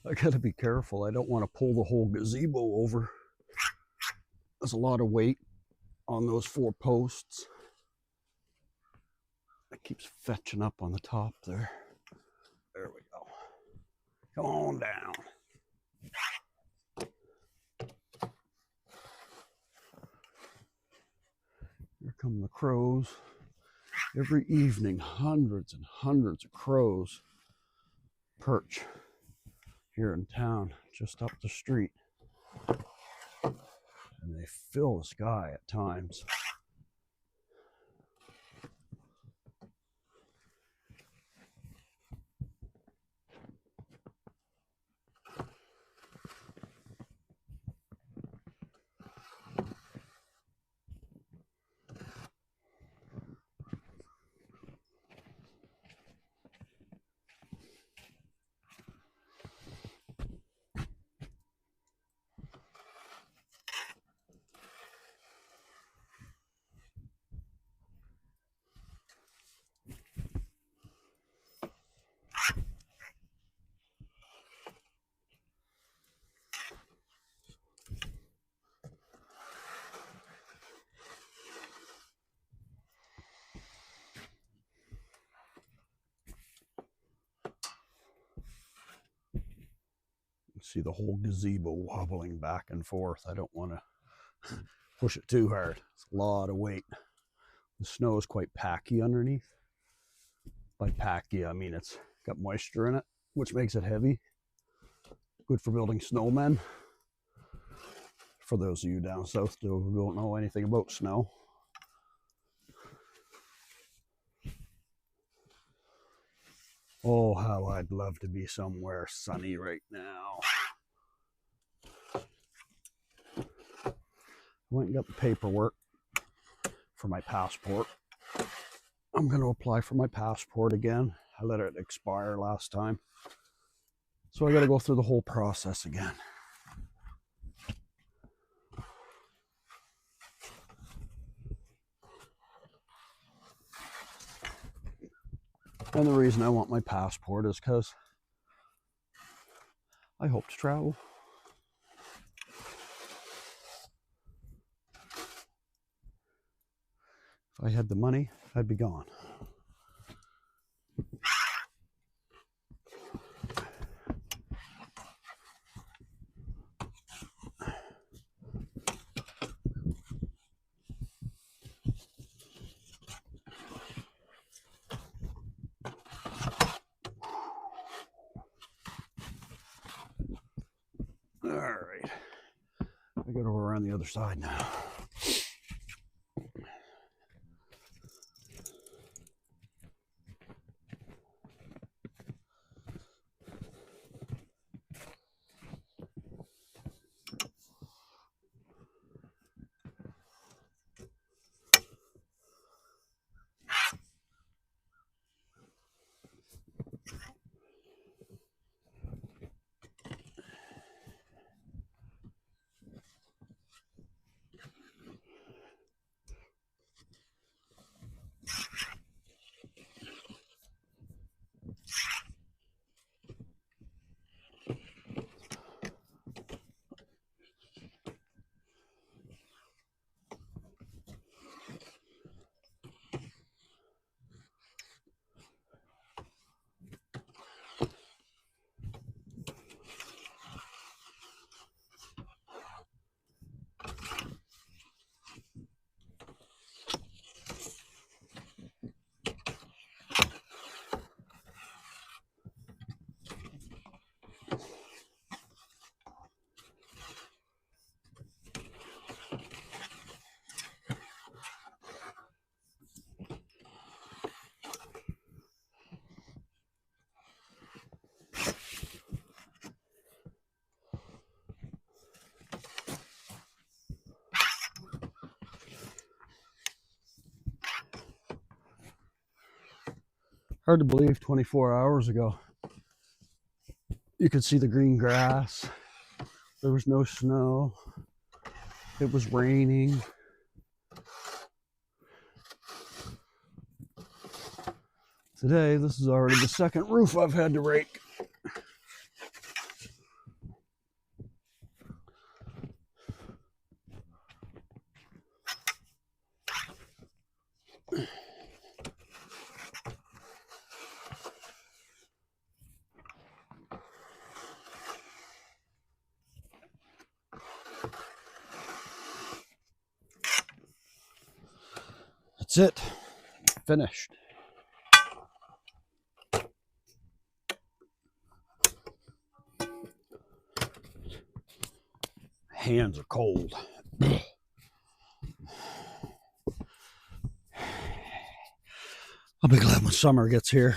I gotta be careful. I don't want to pull the whole gazebo over. There's a lot of weight on those 4 posts. It keeps fetching up on the top there. There we go. Come on down. Here come the crows. Every evening, hundreds and hundreds of crows perch here in town, just up the street. And they fill the sky at times. See the whole gazebo wobbling back and forth. I don't want to push it too hard. It's a lot of weight. The snow is quite packy underneath. By packy, I mean it's got moisture in it, which makes it heavy. Good for building snowmen. For those of you down south who don't know anything about snow. Oh, how I'd love to be somewhere sunny right now. I went and got the paperwork for my passport. I'm going to apply for my passport again. I let it expire last time. So I got to go through the whole process again. And the reason I want my passport is because I hope to travel. If I had the money, I'd be gone. All right, I got to go around the other side now. Hard to believe 24 hours ago, you could see the green grass. There was no snow. It was raining. Today, this is already the second roof I've had to rake. That's it. Finished. Hands are cold. I'll be glad when summer gets here.